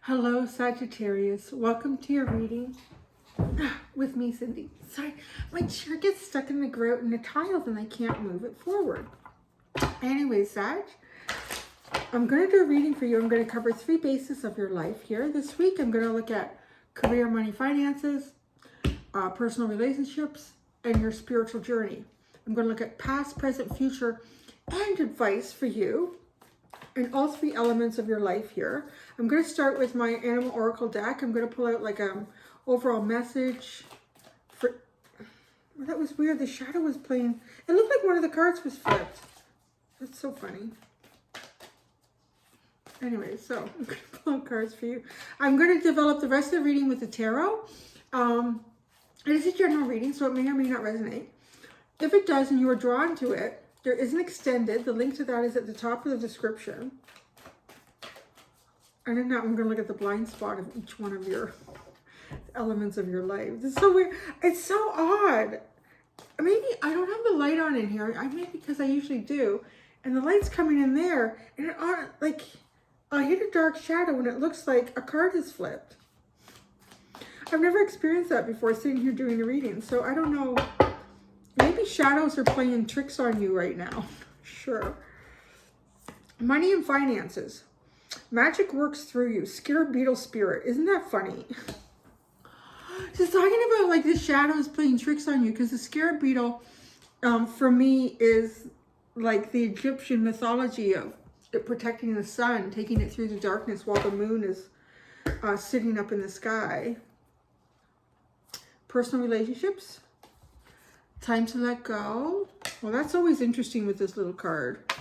Hello, Sagittarius. Welcome to your reading with me, Cindy. Sorry, my chair gets stuck in the grout and the tiles and I can't move it forward. Anyway, Sag, I'm going to do a reading for you. I'm going to cover 3 bases of your life here. This week, I'm going to look at career, money, finances, personal relationships, and your spiritual journey. I'm going to look at past, present, future, and advice for you in all 3 elements of your life here. I'm going to start with my Animal Oracle deck. I'm going to pull out like an overall message. For well, that was weird. The shadow was playing. It looked like one of the cards was flipped. That's so funny. Anyway, so I'm going to pull out cards for you. I'm going to develop the rest of the reading with the tarot. It is a general reading, so it may or may not resonate. If it does and you are drawn to it, there is an extended. The link to that is at the top of the description. And in that, I'm going to look at the blind spot of each one of your elements of your life. This is so weird. It's so odd. Maybe I don't have the light on in here. I may because I usually do. And the light's coming in there. And it, like, I hit a dark shadow and it looks like a card is flipped. I've never experienced that before sitting here doing the reading. So I don't know. Maybe shadows are playing tricks on you right now. Sure. Money and finances. Magic works through you. Scared beetle spirit. Isn't that funny? She's talking about like the shadows playing tricks on you because the scared beetle for me is like the Egyptian mythology of it protecting the sun, taking it through the darkness while the moon is sitting up in the sky. Personal relationships. Time to let go. Well, that's always interesting with this little card.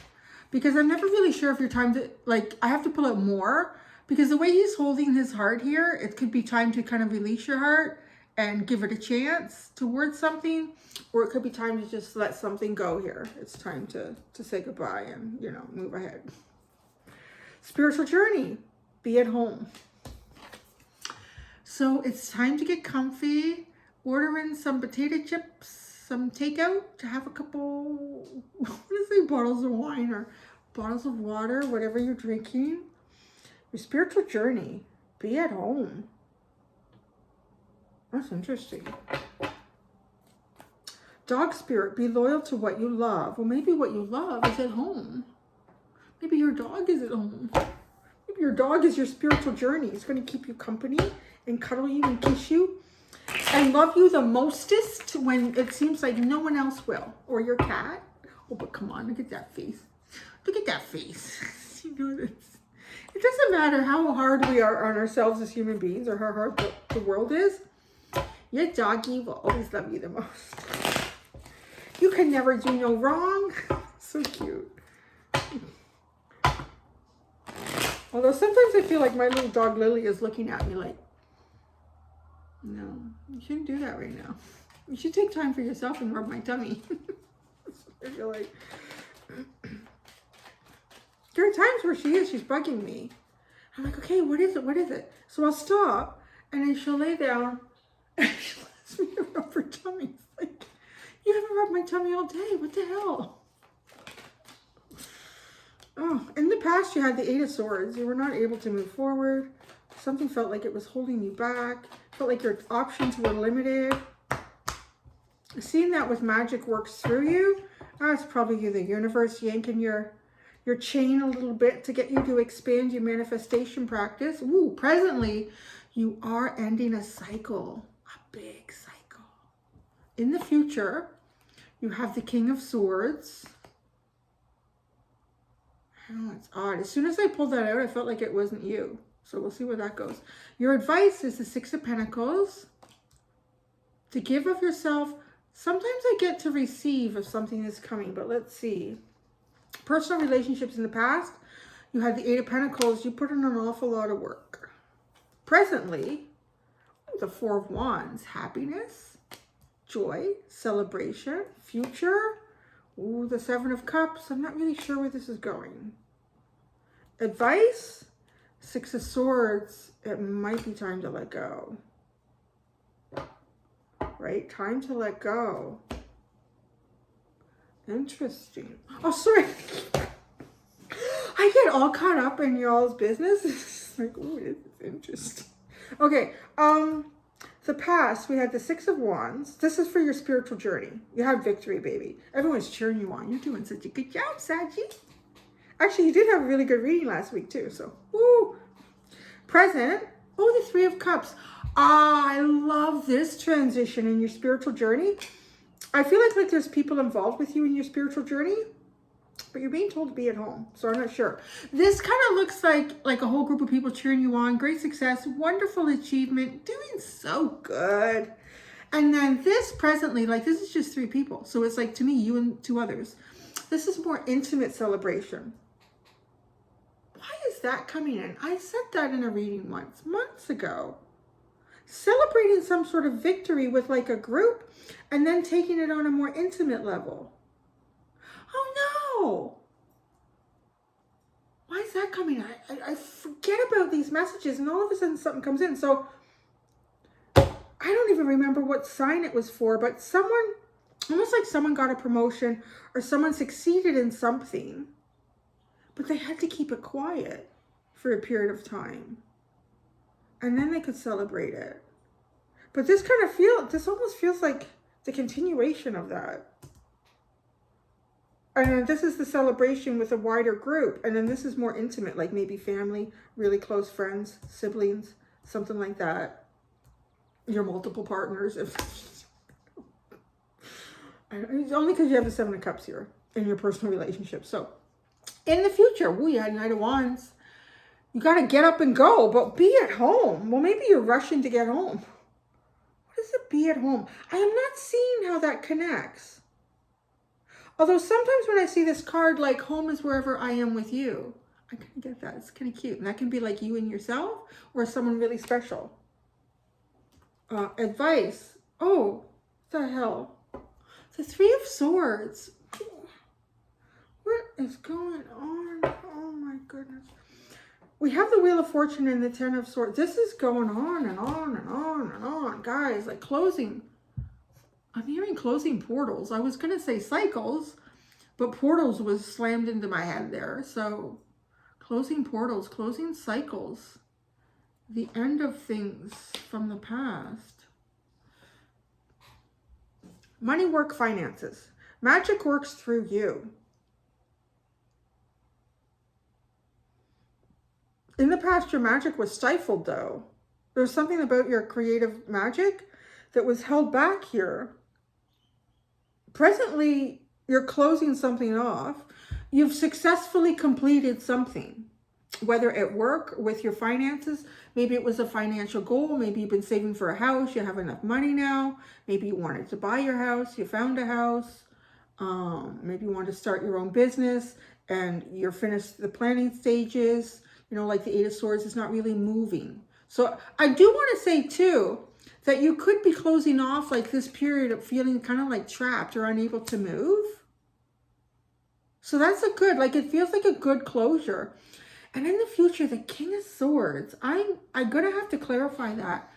Because I'm never really sure if you're time to, like, I have to pull out more. Because the way he's holding his heart here, it could be time to kind of release your heart and give it a chance towards something. Or it could be time to just let something go here. It's time to say goodbye and, you know, move ahead. Spiritual journey. Be at home. So it's time to get comfy. Order in some potato chips. Some takeout to have a couple, what is it, bottles of wine or bottles of water, whatever you're drinking. Your spiritual journey. Be at home. That's interesting. Dog spirit. Be loyal to what you love. Well, maybe what you love is at home. Maybe your dog is at home. Maybe your dog is your spiritual journey. It's going to keep you company and cuddle you and kiss you. And love you the mostest when it seems like no one else will. Or your cat. Oh, but come on, look at that face. Look at that face. You know this. It doesn't matter how hard we are on ourselves as human beings or how hard the world is. Your doggy will always love you the most. You can never do no wrong. So cute. Although sometimes I feel like my little dog Lily is looking at me like, no, you shouldn't do that right now. You should take time for yourself and rub my tummy. I feel like there are times where she's bugging me. I'm like, okay, what is it? What is it? So I'll stop and then she'll lay down and she lets me rub her tummy. It's like, you haven't rubbed my tummy all day. What the hell? Oh, in the past you had the 8 of Swords. You were not able to move forward. Something felt like it was holding you back. Felt like your options were limited. Seeing that with magic works through you, that's probably the universe yanking your chain a little bit to get you to expand your manifestation practice. Ooh, presently, you are ending a cycle, a big cycle. In the future, you have the King of Swords. Oh, it's odd. As soon as I pulled that out, I felt like it wasn't you. So we'll see where that goes. Your advice is the 6 of Pentacles. To give of yourself. Sometimes I get to receive if something is coming, but let's see. Personal relationships in the past. You had the 8 of Pentacles. You put in an awful lot of work. Presently, the 4 of Wands. Happiness, joy, celebration, future. Ooh, the 7 of Cups. I'm not really sure where this is going. Advice. 6 of Swords, it might be time to let go. Right? Time to let go. Interesting. Oh, sorry. I get all caught up in y'all's business. Like, oh, this is interesting. Okay, the past, we had the Six of Wands. This is for your spiritual journey. You have victory, baby. Everyone's cheering you on. You're doing such a good job, Saggy. Actually, you did have a really good reading last week, too. So, woo. Present. Oh, the Three of Cups. I love this transition in your spiritual journey. I feel like there's people involved with you in your spiritual journey, but you're being told to be at home, so I'm not sure. This kind of looks like a whole group of people cheering you on. Great success, wonderful achievement, doing so good. And then this presently, like this is just 3 people. So it's like, to me, you and 2 others. This is more intimate celebration. Why is that coming in? I said that in a reading once, months ago. Celebrating some sort of victory with like a group and then taking it on a more intimate level. Oh no! Why is that coming? I forget about these messages and all of a sudden something comes in. So I don't even remember what sign it was for, but someone, almost like someone got a promotion or someone succeeded in something, but they had to keep it quiet for a period of time. And then they could celebrate it. But this almost feels like the continuation of that. And then this is the celebration with a wider group. And then this is more intimate, like maybe family, really close friends, siblings, something like that. Your multiple partners. It's only because you have the 7 of Cups here in your personal relationship. So in the future, you had Knight of Wands. You got to get up and go, but be at home. Well, maybe you're rushing to get home. What does it be at home? I am not seeing how that connects. Although sometimes when I see this card, like home is wherever I am with you, I kind of get that. It's kind of cute. And that can be like you and yourself or someone really special. Advice. Oh, what the hell? The 3 of Swords. What is going on? Oh my goodness. We have the Wheel of Fortune and the 10 of Swords. This is going on and on and on and on. Guys, like closing. I'm hearing closing portals. I was going to say cycles, but portals was slammed into my head there. So closing portals, closing cycles. The end of things from the past. Money, work, finances. Magic works through you. In the past, your magic was stifled, though. There's something about your creative magic that was held back here. Presently, you're closing something off. You've successfully completed something, whether at work, with your finances. Maybe it was a financial goal. Maybe you've been saving for a house. You have enough money now. Maybe you wanted to buy your house. You found a house. Maybe you want to start your own business and you're finished the planning stages. You know, like the 8 of Swords is not really moving. So I do want to say too, that you could be closing off like this period of feeling kind of like trapped or unable to move. So that's a good, like it feels like a good closure. And in the future, the King of Swords, I'm going to have to clarify that.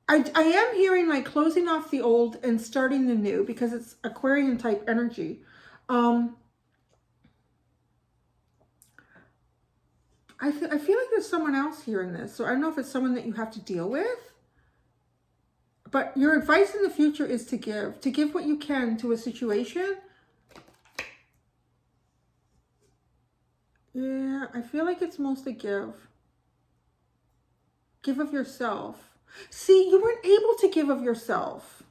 I am hearing like closing off the old and starting the new because it's Aquarian type energy. I feel like there's someone else here in this. So I don't know if it's someone that you have to deal with. But your advice in the future is to give what you can to a situation. Yeah, I feel like it's mostly give. Give of yourself. See, you weren't able to give of yourself.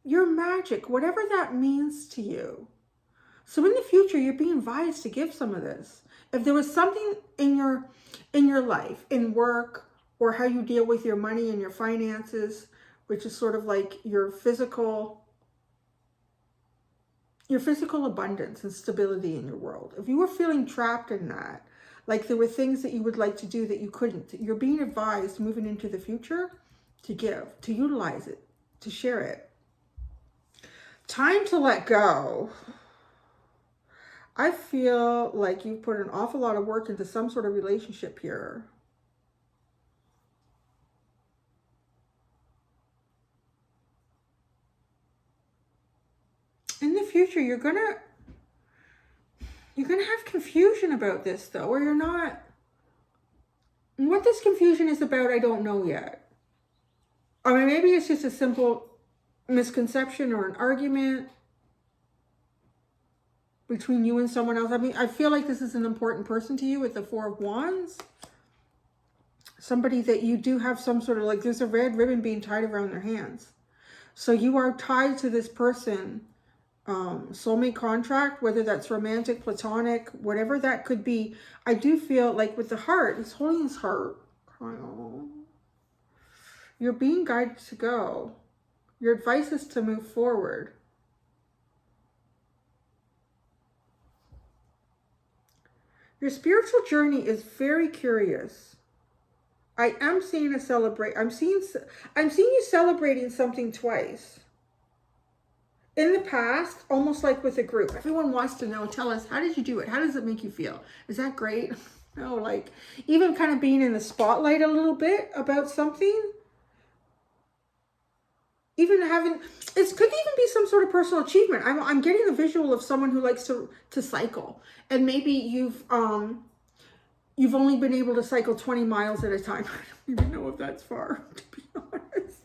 Your magic, whatever that means to you. So in the future, you're being advised to give some of this. If there was something in your life, in work, or how you deal with your money and your finances, which is sort of like your physical abundance and stability in your world. If you were feeling trapped in that, like there were things that you would like to do that you couldn't, you're being advised moving into the future to give, to utilize it, to share it. Time to let go. I feel like you've put an awful lot of work into some sort of relationship here. In the future, you're going to... You're going to have confusion about this, though, or you're not. And what this confusion is about, I don't know yet. I mean, maybe it's just a simple misconception or an argument between you and someone else. I mean, I feel like this is an important person to you with the Four of Wands. Somebody that you do have some sort of, like, there's a red ribbon being tied around their hands. So you are tied to this person, soulmate contract, whether that's romantic, platonic, whatever that could be. I do feel like with the heart, it's holding his heart. You're being guided to go. Your advice is to move forward. Your spiritual journey is very curious. I am seeing a celebrate. I'm seeing you celebrating something twice. In the past, almost like with a group. Everyone wants to know, tell us, how did you do it? How does it make you feel? Is that great? No, like even kind of being in the spotlight a little bit about something. Even having, it could even be some sort of personal achievement. I'm getting the visual of someone who likes to cycle. And maybe you've only been able to cycle 20 miles at a time. I don't even know if that's far, to be honest.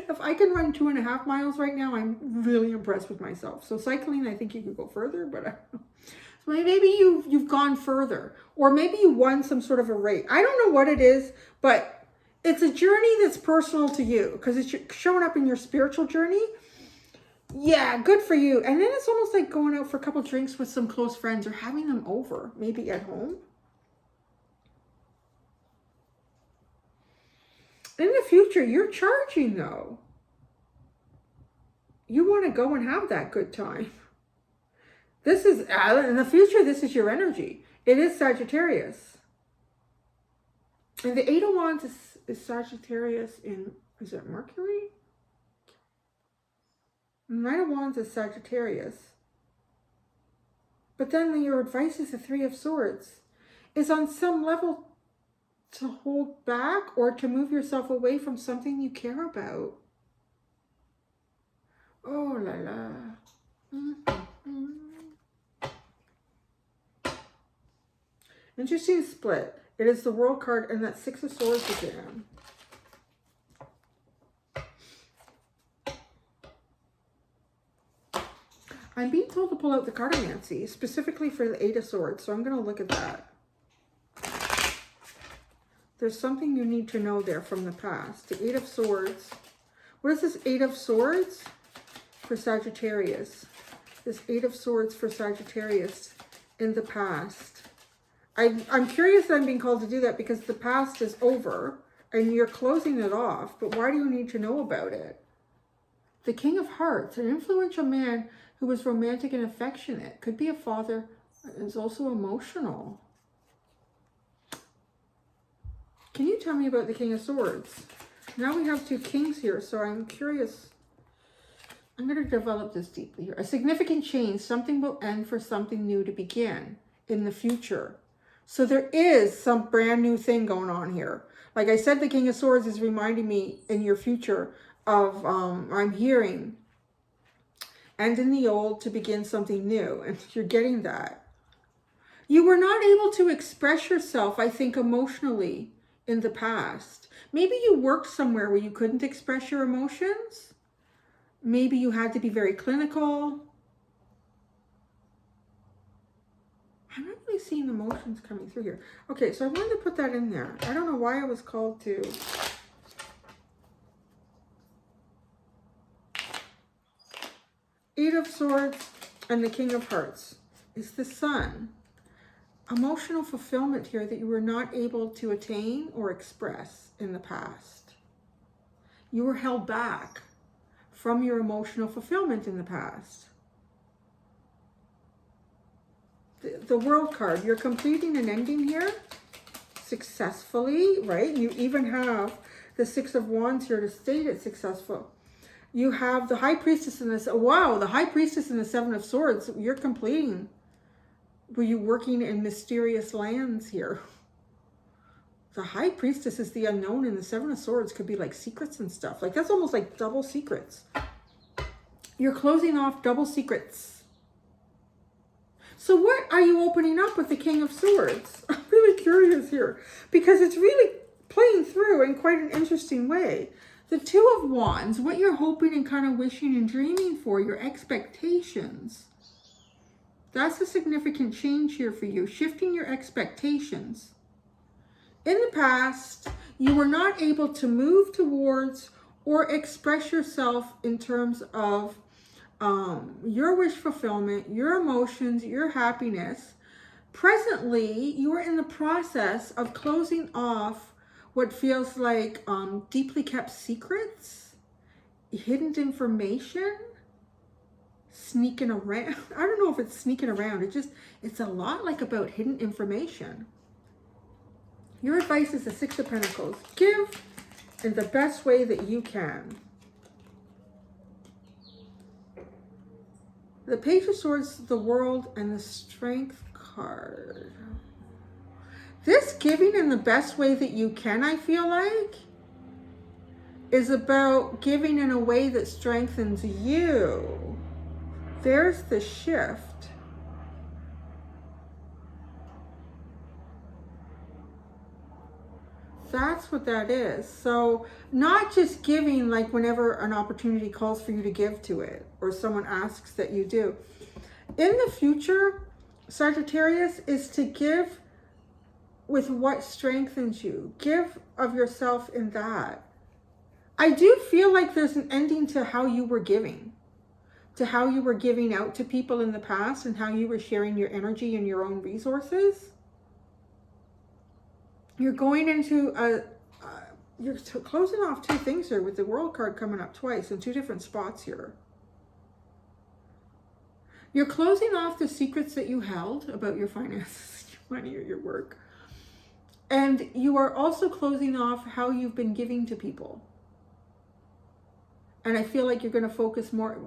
If I can run 2.5 miles right now, I'm really impressed with myself. So cycling, I think you could go further, but I don't know. So maybe you've gone further, or maybe you won some sort of a race. I don't know what it is, but it's a journey that's personal to you because it's showing up in your spiritual journey. Yeah, good for you. And then it's almost like going out for a couple drinks with some close friends or having them over, maybe at home. In the future, you're charging, though. You want to go and have that good time. This is, in the future, this is your energy. It is Sagittarius. And the Eight of Wands is Sagittarius in, is it Mercury? The Knight of Wands is Sagittarius. But then your advice is the Three of Swords. Is on some level to hold back or to move yourself away from something you care about. Oh la la. Interesting split. It is the World card and that Six of Swords again. I'm being told to pull out the cartomancy, specifically for the Eight of Swords, so I'm going to look at that. There's something you need to know there from the past. The Eight of Swords. What is this Eight of Swords for Sagittarius? This Eight of Swords for Sagittarius in the past. I'm curious that I'm being called to do that because the past is over and you're closing it off. But why do you need to know about it? The King of Hearts, an influential man who was romantic and affectionate. Could be a father, is also emotional. Can you tell me about the King of Swords? Now we have two kings here, so I'm curious. I'm going to develop this deeply here. A significant change. Something will end for something new to begin in the future. So there is some brand new thing going on here. Like I said, the King of Swords is reminding me in your future of, I'm hearing, and in the old to begin something new. And you're getting that. You were not able to express yourself, I think, emotionally in the past. Maybe you worked somewhere where you couldn't express your emotions. Maybe you had to be very clinical. I'm not really seeing emotions coming through here. Okay, so I wanted to put that in there. I don't know why I was called to. Eight of Swords and the King of Hearts is the Sun. Emotional fulfillment here that you were not able to attain or express in the past. You were held back from your emotional fulfillment in the past. The World card, you're completing an ending here successfully, right? You even have the Six of Wands here to state it successful. You have the High Priestess in this. Wow, the High Priestess in the Seven of Swords. You're completing. Were you working in mysterious lands here? The High Priestess is the unknown, and the Seven of Swords could be like secrets and stuff. Like that's almost like double secrets. You're closing off double secrets. So what are you opening up with the King of Swords? I'm really curious here because it's really playing through in quite an interesting way. The Two of Wands, what you're hoping and kind of wishing and dreaming for, your expectations. That's a significant change here for you, shifting your expectations. In the past, you were not able to move towards or express yourself in terms of your wish fulfillment, your emotions, your happiness. Presently, you are in the process of closing off what feels like deeply kept secrets, hidden information, sneaking around. I don't know if it's sneaking around. It's a lot like about hidden information. Your advice is the Six of Pentacles. Give in the best way that you can. The Page of Swords, the World, and the Strength card. This giving in the best way that you can, I feel like, is about giving in a way that strengthens you. There's the shift. That's what that is. So not just giving like whenever an opportunity calls for you to give to it or someone asks that you do. In the future, Sagittarius, is to give with what strengthens you. Give of yourself in that. I do feel like there's an ending to how you were giving, to how you were giving out to people in the past and how you were sharing your energy and your own resources. You're going into you're closing off two things here with the World card coming up twice in two different spots here. You're closing off the secrets that you held about your finances, your money, or your work. And you are also closing off how you've been giving to people. And I feel like you're going to focus more.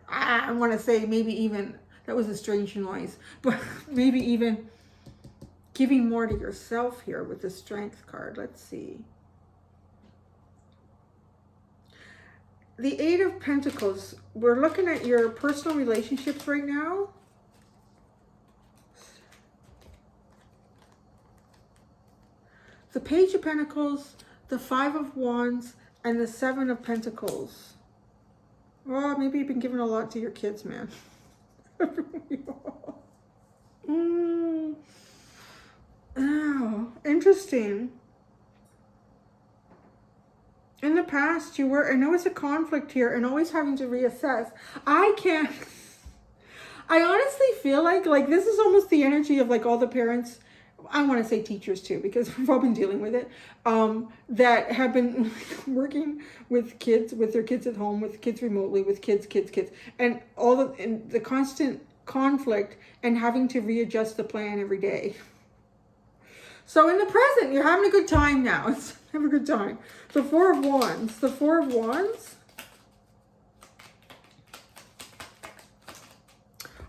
I want to say maybe even, that was a strange noise, but maybe even giving more to yourself here with the Strength card. Let's see. The Eight of Pentacles. We're looking at your personal relationships right now. The Page of Pentacles, the Five of Wands, and the Seven of Pentacles. Well, maybe you've been giving a lot to your kids, man. Oh, interesting. In the past, you were, I know it's a conflict here and always having to reassess. I honestly feel like this is almost the energy of like all the parents, I want to say teachers too, because we've all been dealing with it, that have been working with kids, with their kids at home, with kids remotely, with kids, and all and the constant conflict and having to readjust the plan every day. So in the present, you're having a good time now. Have a good time. The Four of Wands. The Four of Wands.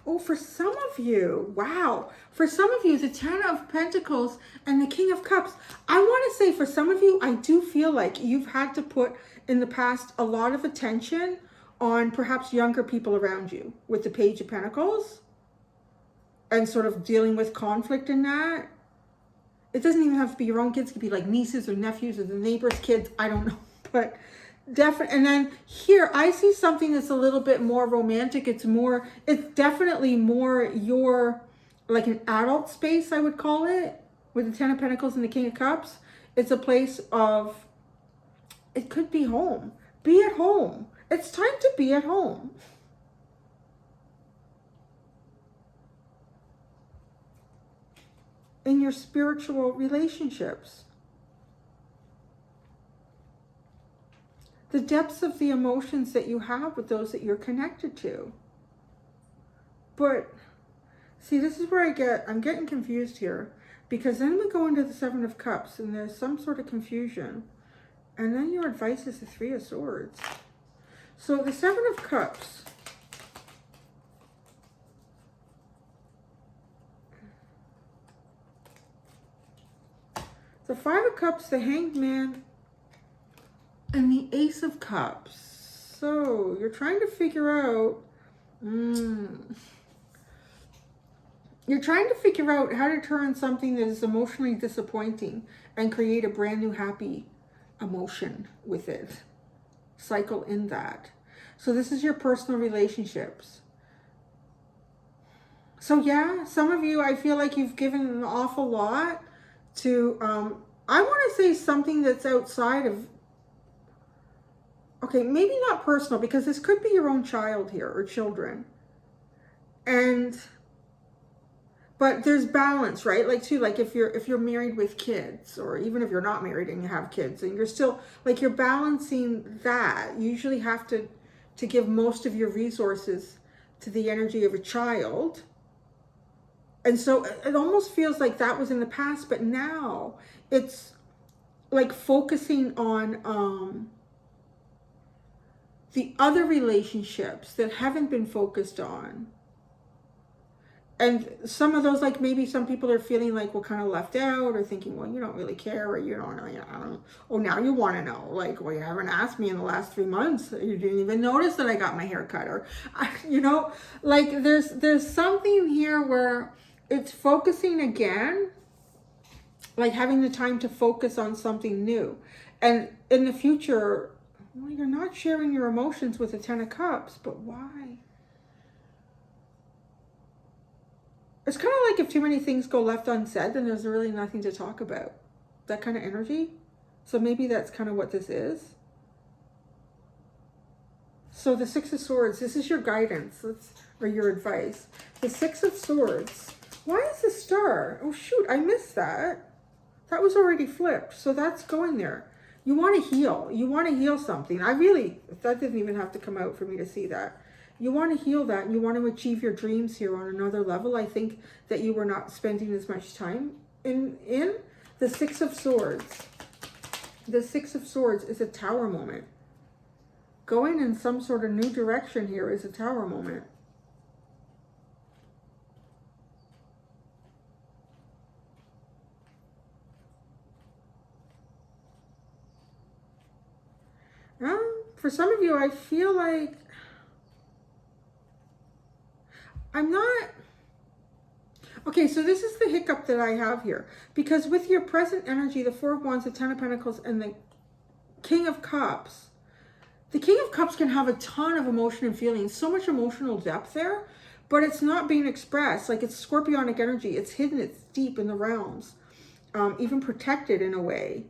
Oh, for some of you, wow. For some of you, the Ten of Pentacles and the King of Cups. I want to say for some of you, I do feel like you've had to put in the past a lot of attention on perhaps younger people around you with the Page of Pentacles and sort of dealing with conflict in that. It doesn't even have to be your own kids. It could be like nieces or nephews or the neighbor's kids. I don't know. But definitely. And then here I see something that's a little bit more romantic. It's definitely more your, like an adult space, I would call it, with the Ten of Pentacles and the King of Cups. It's a place of, it could be home. Be at home. It's time to be at home. In your spiritual relationships. The depths of the emotions that you have with those that you're connected to. But, see, this is where I'm getting confused here. Because then we go into the Seven of Cups and there's some sort of confusion. And then your advice is the Three of Swords. So the Seven of Cups. The Five of Cups, the Hanged Man, and the Ace of Cups. So you're trying to figure out, You're trying to figure out how to turn something that is emotionally disappointing and create a brand new happy emotion with it. Cycle in that. So this is your personal relationships. So yeah, some of you, I feel like you've given an awful lot to, I want to say something that's outside of, okay, maybe not personal, because this could be your own child here or children. But there's balance, right? Like too, like if you're married with kids, or even if you're not married and you have kids, and you're still, like, you're balancing that. You usually have to give most of your resources to the energy of a child. And so it almost feels like that was in the past, but now it's like focusing on the other relationships that haven't been focused on. And some of those, like maybe some people are feeling like, well, kind of left out, or thinking, well, you don't really care, or you don't know, I don't know. Oh, now you want to know, like, well, you haven't asked me in the last 3 months. You didn't even notice that I got my hair cut, or, you know, like there's something here where it's focusing again, like having the time to focus on something new. And in the future, well, you're not sharing your emotions with the 10 of Cups, but why? It's kind of like if too many things go left unsaid, then there's really nothing to talk about. That kind of energy. So maybe that's kind of what this is. So the Six of Swords, this is your guidance, or your advice. The Six of Swords. Why is the Star? Oh shoot, I missed that. That was already flipped. So that's going there. You want to heal. You want to heal something. That didn't even have to come out for me to see that. You want to heal that, and you want to achieve your dreams here on another level. I think that you were not spending as much time in the Six of Swords. The Six of Swords is a Tower moment. Going in some sort of new direction here is a Tower moment. For some of you, I feel like I'm not... Okay, so this is the hiccup that I have here. Because with your present energy, the Four of Wands, the Ten of Pentacles, and the King of Cups, the King of Cups can have a ton of emotion and feelings, so much emotional depth there, but it's not being expressed. Like, it's scorpionic energy. It's hidden. It's deep in the realms, even protected in a way.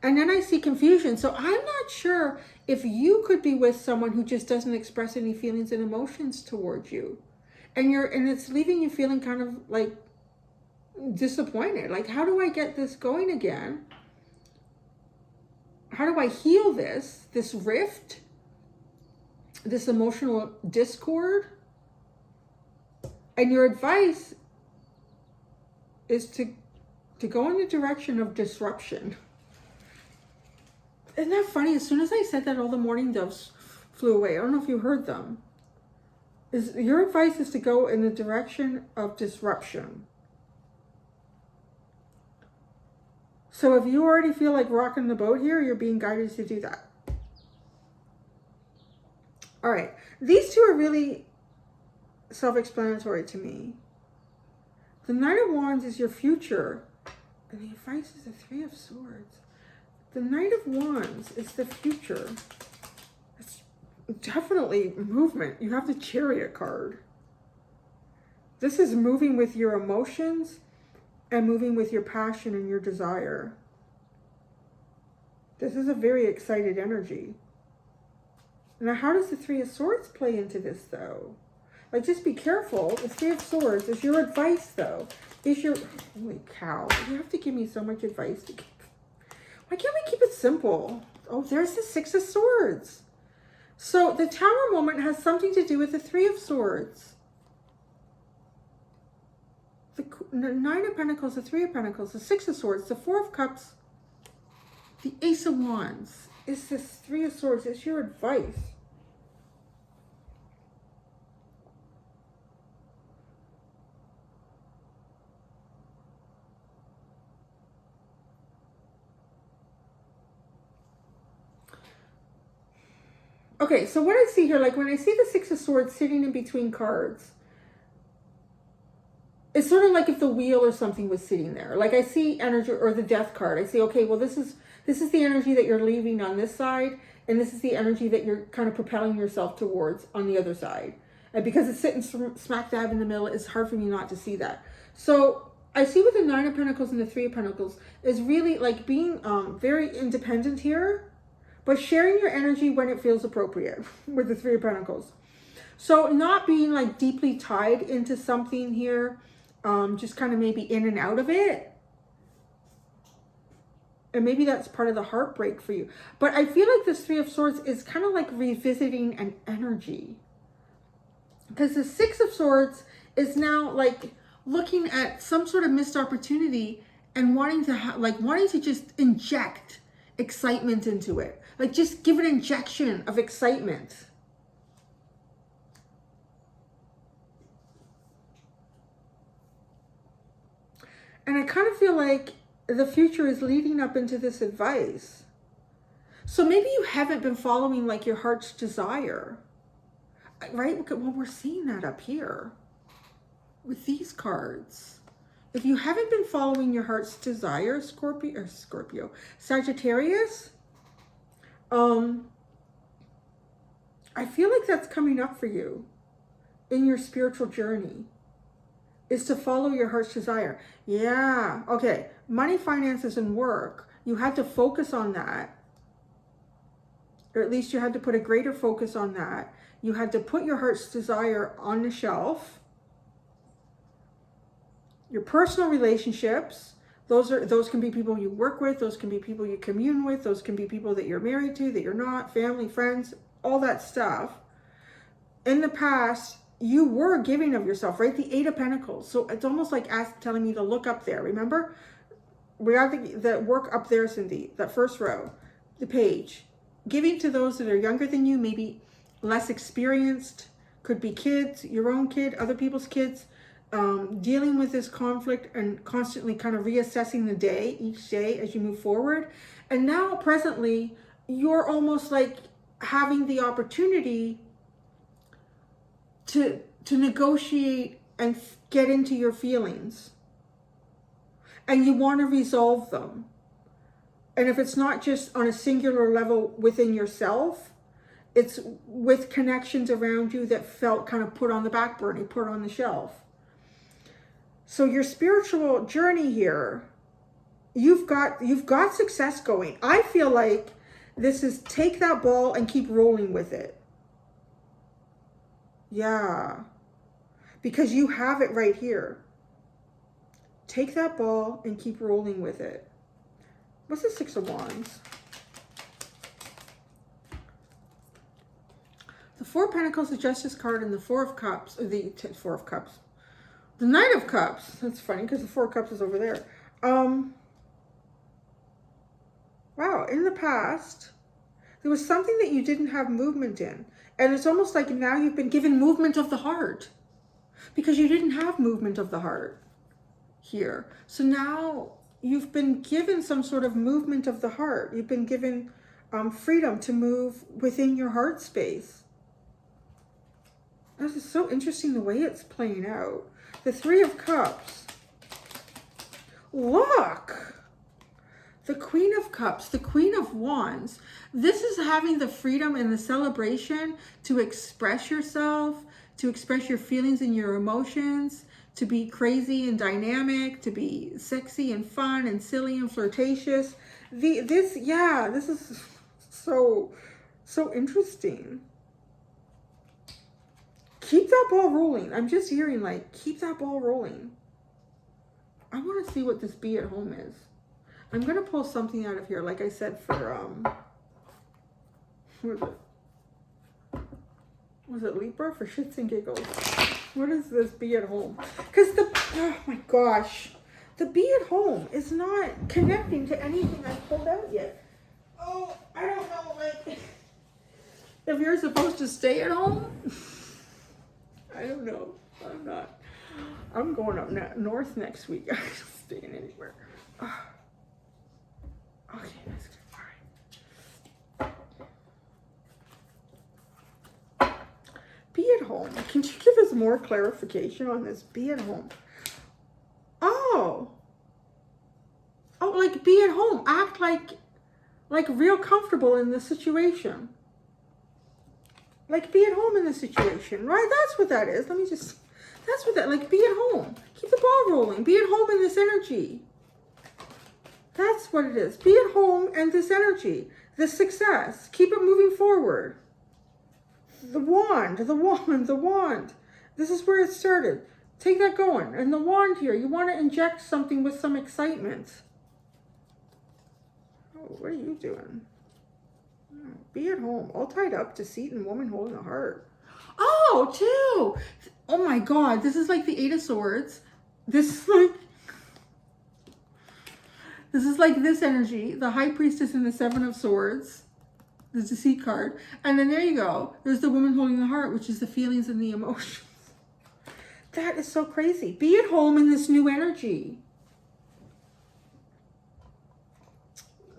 And then I see confusion. So I'm not sure if you could be with someone who just doesn't express any feelings and emotions towards you. And it's leaving you feeling kind of like disappointed. Like, how do I get this going again? How do I heal this rift, this emotional discord? And your advice is to go in the direction of disruption. Isn't that funny? As soon as I said that, all the mourning doves flew away. I don't know if you heard them. Your advice is to go in the direction of disruption. So if you already feel like rocking the boat here, you're being guided to do that. All right. These two are really self-explanatory to me. The Knight of Wands is your future, and the advice is the Three of Swords. The Knight of Wands is the future. It's definitely movement. You have the Chariot card. This is moving with your emotions and moving with your passion and your desire. This is a very excited energy. Now, how does the Three of Swords play into this, though? Like, just be careful. The Three of Swords is your advice, though. Holy cow. You have to give me so much advice to give. Why can't we keep it simple? Oh, there's the Six of Swords. So the Tower moment has something to do with the Three of Swords. The Nine of Pentacles, the Three of Pentacles, the Six of Swords, the Four of Cups, the Ace of Wands. Is this Three of Swords? It's your advice. Okay, so what I see here, like when I see the Six of Swords sitting in between cards, it's sort of like if the wheel or something was sitting there. Like I see energy, or the death card. I see, okay, well, this is the energy that you're leaving on this side, and this is the energy that you're kind of propelling yourself towards on the other side. And because it's sitting smack dab in the middle, it's hard for me not to see that. So I see with the Nine of Pentacles and the Three of Pentacles is really like being very independent here, but sharing your energy when it feels appropriate with the Three of Pentacles. So not being like deeply tied into something here, just kind of maybe in and out of it. And maybe that's part of the heartbreak for you. But I feel like this Three of Swords is kind of like revisiting an energy. Because the Six of Swords is now like looking at some sort of missed opportunity and wanting to just inject excitement into it. Like just give an injection of excitement. And I kind of feel like the future is leading up into this advice. So maybe you haven't been following like your heart's desire, right? Well, we're seeing that up here with these cards. If you haven't been following your heart's desire, Sagittarius, I feel like that's coming up for you in your spiritual journey, is to follow your heart's desire. Yeah, okay. Money, finances, and work. You had to focus on that. Or at least you had to put a greater focus on that. You had to put your heart's desire on the shelf. Your personal relationships, those can be people you work with, those can be people you commune with, those can be people that you're married to, that you're not, family, friends, all that stuff. In the past, you were giving of yourself, right? The Eight of Pentacles. So it's almost like telling me to look up there. Remember? We got the work up there, Cindy, that first row, the page. Giving to those that are younger than you, maybe less experienced, could be kids, your own kid, other people's kids, dealing with this conflict and constantly kind of reassessing the day, each day as you move forward. And now presently, you're almost like having the opportunity to negotiate and get into your feelings. And you want to resolve them. And if it's not just on a singular level within yourself, it's with connections around you that felt kind of put on the back burner, put on the shelf. So your spiritual journey here, you've got success going. I feel like this is take that ball and keep rolling with it. Yeah. Because you have it right here. Take that ball and keep rolling with it. What's the Six of Wands? The Four of Pentacles, the Justice card, and the Four of Cups, or the Four of Cups. The Knight of Cups. That's funny because the Four of Cups is over there. Wow, in the past, there was something that you didn't have movement in. And it's almost like now you've been given movement of the heart. Because you didn't have movement of the heart here. So now you've been given some sort of movement of the heart. You've been given freedom to move within your heart space. This is so interesting the way it's playing out. The Three of Cups. Look! The Queen of Cups, the Queen of Wands. This is having the freedom and the celebration to express yourself, to express your feelings and your emotions, to be crazy and dynamic, to be sexy and fun and silly and flirtatious. This is so interesting. Keep that ball rolling. I'm just hearing like, keep that ball rolling. I want to see what this be at home is. I'm going to pull something out of here, like I said, for, was it Libra? For shits and giggles. What is this be at home? Because oh my gosh, the be at home is not connecting to anything I pulled out yet. Oh, I don't know, like, if you're supposed to stay at home, I don't know. I'm not. I'm going up north next week. I'm not staying anywhere. Okay, that's good. All right. Be at home. Can you give us more clarification on this? Be at home. Oh. Oh, like be at home. Act like real comfortable in the situation. Like be at home in the situation, right? That's what that is. That's what that, like be at home. Keep the ball rolling. Be at home in this energy. That's what it is. Be at home and this energy, this success. Keep it moving forward. The wand, the wand, the wand. This is where it started. Take that going. And the wand here, you want to inject something with some excitement. Oh, what are you doing? Oh, be at home, all tied up, deceit and woman holding a heart. Oh, two. Oh my God, this is like the Eight of Swords. This is like this energy. The High Priestess and the Seven of Swords. The Deceit card. And then there you go. There's the woman holding the heart, which is the feelings and the emotions. That is so crazy. Be at home in this new energy.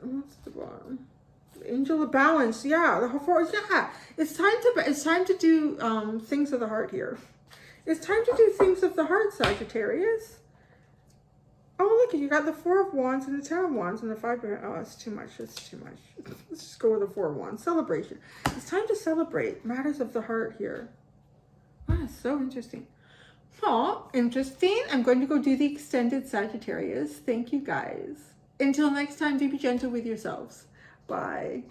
What's the bottom? Angel of Balance. Yeah, the four. Yeah, it's time to do things of the heart here. It's time to do things of the heart, Sagittarius. Oh, look, you got the Four of Wands and the Ten of Wands and the Five of... Oh, it's too much. It's too much. Let's just go with the Four of Wands. Celebration. It's time to celebrate matters of the heart here. Wow, that's so interesting. Oh, interesting. I'm going to go do the extended Sagittarius. Thank you, guys. Until next time, do be gentle with yourselves. Bye.